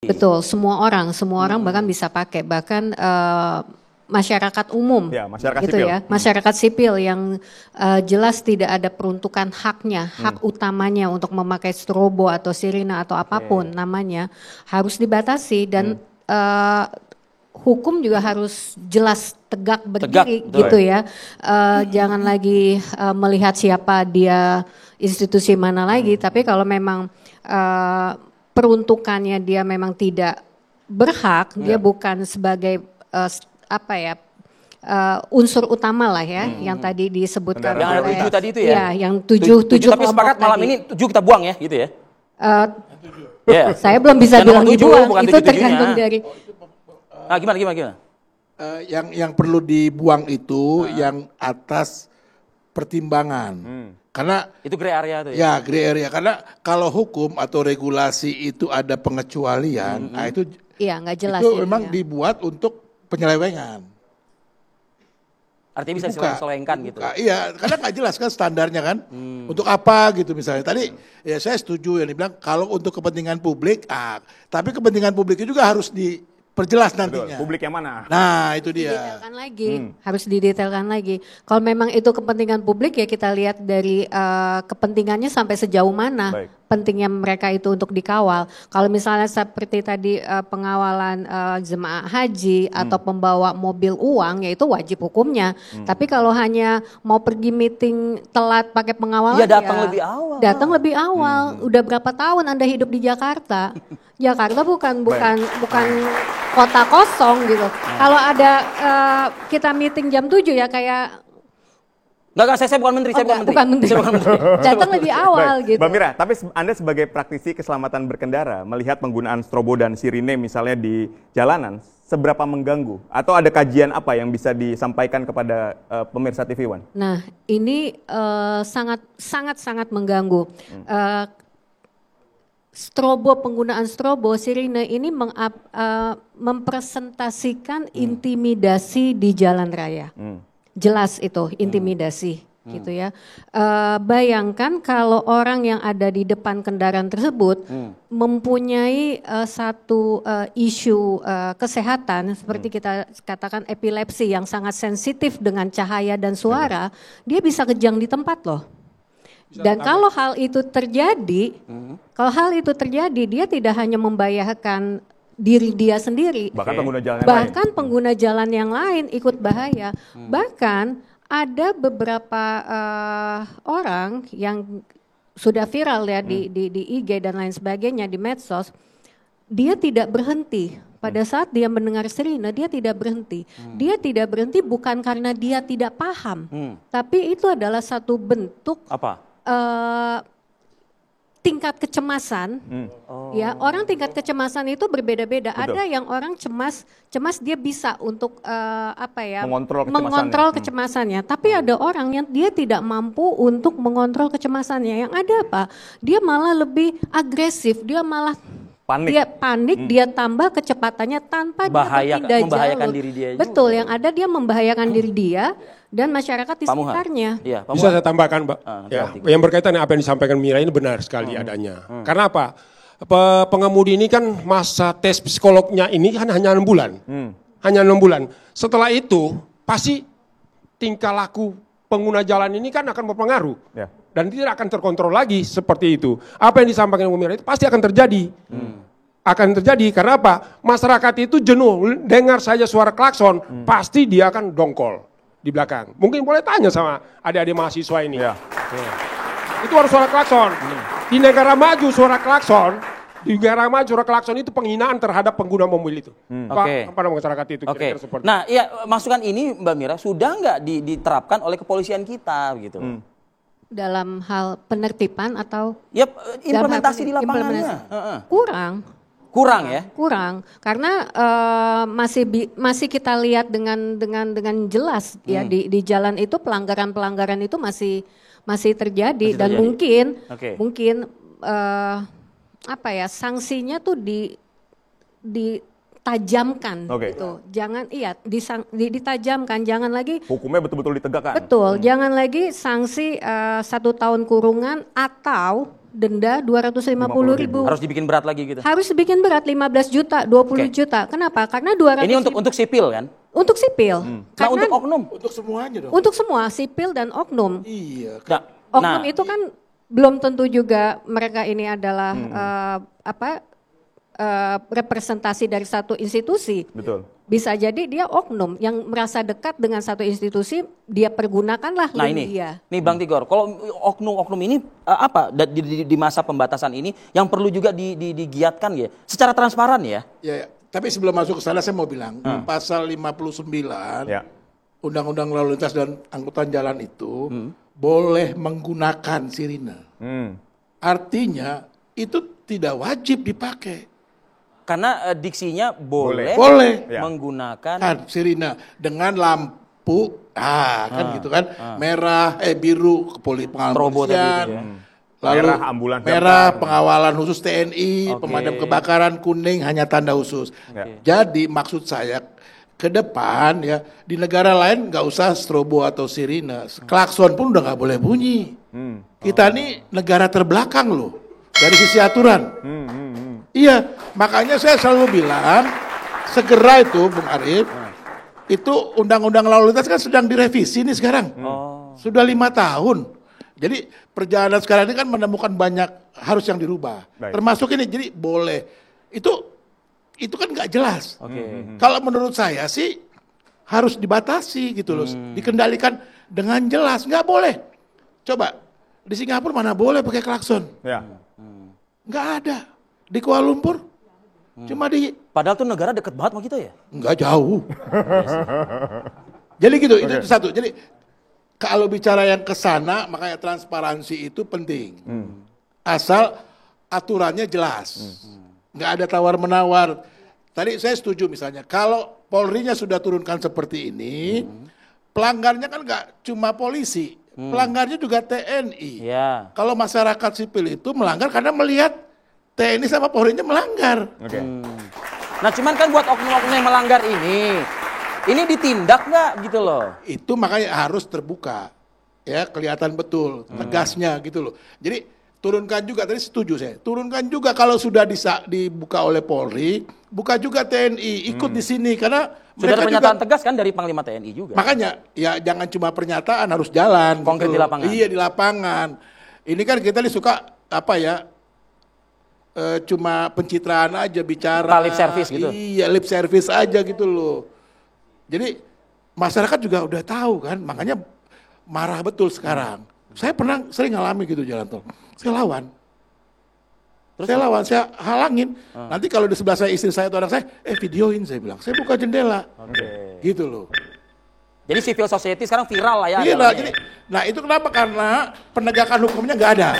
Betul, semua orang bahkan bisa pakai, bahkan masyarakat umum, Ya, masyarakat gitu sipil. ya, masyarakat sipil yang jelas tidak ada peruntukan haknya, hak utamanya untuk memakai strobo atau sirina atau apapun namanya harus dibatasi dan hukum juga harus jelas tegak berdiri betul. gitu ya. Jangan lagi melihat siapa dia, institusi mana lagi, tapi kalau memang peruntukannya dia memang tidak berhak, dia bukan sebagai unsur utama lah ya, yang tadi disebutkan Yang ada 7 tadi itu ya? Ya, yang tujuh Tapi kelompok sepakat malam tadi. ini 7 kita buang ya, gitu ya? Ya. Saya belum bisa Yang bilang nomor 7, dibuang, bukan itu 7-7-nya. tergantung dari Gimana? Yang perlu dibuang itu yang atas pertimbangan. Karena Itu grey area tuh ya? ya gray area, karena kalau hukum atau regulasi itu ada pengecualian, nah itu iya nggak jelas itu jadinya. memang dibuat untuk penyelewengan. Artinya bisa Dibuka. diselewengkan gitu. Iya, karena nggak jelas kan standarnya kan. Untuk apa gitu misalnya. Tadi ya saya setuju yang dibilang kalau untuk kepentingan publik, tapi kepentingan publik itu juga harus diperjelas Betul. nantinya. Publik yang mana? Nah, itu dia. Didetailkan lagi, harus didetailkan lagi. Kalau memang itu kepentingan publik ya kita lihat dari kepentingannya sampai sejauh mana. Baik. Pentingnya mereka itu untuk dikawal. Kalau misalnya seperti tadi pengawalan jemaah haji atau pembawa mobil uang, ya itu wajib hukumnya. Tapi kalau hanya mau pergi meeting telat pakai pengawalan, Ya datang lebih awal. Datang lebih awal. Udah berapa tahun Anda hidup di Jakarta? Jakarta bukan kota kosong gitu. Kalau ada kita meeting jam 7 ya kayak Enggak, saya bukan menteri, saya bukan menteri. bukan menteri. Saya bukan menteri. Datang lebih awal Baik. gitu. Mbak Mira, tapi Anda sebagai praktisi keselamatan berkendara, melihat penggunaan strobo dan sirine misalnya di jalanan, seberapa mengganggu? Atau ada kajian apa yang bisa disampaikan kepada pemirsa TV One? Nah, ini sangat mengganggu. Penggunaan strobo, sirine ini mempresentasikan intimidasi di jalan raya. Jelas itu intimidasi gitu ya. Bayangkan kalau orang yang ada di depan kendaraan tersebut mempunyai satu isu kesehatan seperti kita katakan epilepsi yang sangat sensitif dengan cahaya dan suara, dia bisa kejang di tempat loh. Dan kalau hal itu terjadi, dia tidak hanya membahayakan diri dia sendiri, Bahkan pengguna jalan yang bahkan lain. pengguna jalan yang lain ikut bahaya. Bahkan ada beberapa orang yang sudah viral ya di IG dan lain sebagainya di medsos, dia tidak berhenti. Pada saat dia mendengar sirine, dia tidak berhenti. Dia tidak berhenti bukan karena dia tidak paham, tapi itu adalah satu bentuk Apa? tingkat kecemasan. Ya, orang tingkat kecemasan itu berbeda-beda. Betul. Ada yang orang cemas dia bisa untuk Mengontrol kecemasannya. mengontrol kecemasannya. Tapi ada orang yang dia tidak mampu untuk mengontrol kecemasannya. Yang ada apa? Dia malah lebih agresif, dia malah Panik. dia tambah kecepatannya tanpa dia berpindah membahayakan jalur. diri dia juga. Betul, yang ada dia membahayakan diri dia dan masyarakat di Pak Muhar. sekitarnya. Iya, Pak Bisa Muhar. saya tambahkan, Mbak? Ya, nanti. yang berkaitan dengan apa yang disampaikan Mira ini benar sekali adanya. Karena apa? Pengemudi ini kan masa tes psikolognya ini kan hanya 6 bulan. Hanya 6 bulan. Setelah itu pasti tingkah laku pengguna jalan ini kan akan berpengaruh. Ya. Dan tidak akan terkontrol lagi seperti itu. Apa yang disampaikan Bu Mira itu pasti akan terjadi. Akan terjadi karena apa? Masyarakat itu jenuh dengar saja suara klakson, pasti dia akan dongkol di belakang. Mungkin boleh tanya sama adik-adik mahasiswa ini. Ya. Itu harus suara klakson. Di negara maju suara klakson itu penghinaan terhadap pengguna mobil itu. Oke. Pada masyarakat itu Oke. kira-kira seperti Nah, iya, masukan ini Mbak Mira sudah nggak diterapkan oleh kepolisian kita gitu. Dalam hal penertiban atau Ya implementasi di lapangannya. implementasi. Kurang karena masih kita lihat dengan jelas ya di jalan itu pelanggaran itu masih terjadi dan mungkin Oke. sanksinya tuh ditajamkan Oke. gitu. Jangan ditajamkan, jangan lagi Hukumnya betul-betul ditegakkan. betul, jangan lagi sanksi 1 tahun kurungan atau denda 250.000. Harus dibikin berat lagi gitu. Harus dibikin berat 15 juta, 20 juta. Kenapa? Karena 200. Ini untuk sipil kan? Untuk sipil. Nah, Karena untuk oknum. Untuk semuanya dong. untuk semua sipil dan oknum. Iya. Nah, Oknum itu kan belum tentu juga mereka ini adalah representasi dari satu institusi. Betul. Bisa jadi dia oknum yang merasa dekat dengan satu institusi, dia pergunakanlah Nah link ini, dia. nih Bang Tigor, kalau oknum-oknum ini apa di masa pembatasan ini yang perlu juga digiatkan ya, secara transparan ya. Ya, tapi sebelum masuk ke sana saya mau bilang, pasal 59 Ya. Undang-Undang Lalu Lintas dan Angkutan Jalan itu boleh menggunakan sirine. Artinya itu tidak wajib dipakai. Karena diksinya boleh Boleh. menggunakan Kan sirine dengan lampu kan gitu kan, merah biru pengamalan Strobo tadi kepolisian. itu ya. Lalu Merah, ambulans merah damkar. pengawalan khusus TNI, Oke. pemadam kebakaran, kuning hanya tanda khusus. Ya. Jadi maksud saya ke depan ya di negara lain nggak usah strobo atau sirine, klakson pun udah nggak boleh bunyi. Kita nih negara terbelakang loh dari sisi aturan. Iya, makanya saya selalu bilang segera itu Bung Arief, itu undang-undang lalu lintas kan sedang direvisi nih sekarang. Sudah 5 tahun. Jadi perjalanan sekarang ini kan menemukan banyak harus yang dirubah. Baik. Termasuk ini, jadi boleh. Itu kan nggak jelas. Oke. Kalau menurut saya sih harus dibatasi gitu loh, dikendalikan dengan jelas. Nggak boleh. Coba di Singapura mana boleh pakai klakson? Ya. Nggak ada. Di Kuala Lumpur cuma di Padahal tuh negara deket banget sama kita ya. nggak jauh. Jadi gitu, itu satu. Jadi kalau bicara yang ke sana, makanya transparansi itu penting. Asal aturannya jelas. Nggak ada tawar-menawar. Tadi saya setuju misalnya, kalau Polri-nya sudah turunkan seperti ini, pelanggarnya kan nggak cuma polisi, pelanggarnya juga TNI. Iya. Kalau masyarakat sipil itu melanggar karena melihat TNI sama Polri-nya melanggar. Oke. Nah cuman kan buat oknum-oknum yang melanggar ini ditindak nggak gitu loh. Itu makanya harus terbuka, ya kelihatan betul tegasnya gitu loh. Jadi turunkan juga, tadi setuju saya, turunkan juga kalau sudah dibuka oleh Polri, buka juga TNI ikut di sini karena Sudah ada mereka pernyataan juga, tegas kan dari Panglima TNI juga. makanya ya jangan cuma pernyataan, harus jalan Konkret gitu di loh. lapangan. Iya di lapangan. Ini kan kita nih suka apa ya? Cuma pencitraan aja bicara. Lip service gitu. Iya, lip service aja gitu loh. Jadi masyarakat juga udah tahu kan, makanya marah betul sekarang. Saya sering ngalami gitu jalan tol. Saya lawan. Saya halangin. Nanti kalau di sebelah saya istri saya atau anak saya, videoin saya bilang. Saya buka jendela. Oke. Gitu loh. Jadi civil society sekarang viral lah ya. Iya, jalannya. jadi, nah itu kenapa? Karena penegakan hukumnya nggak ada.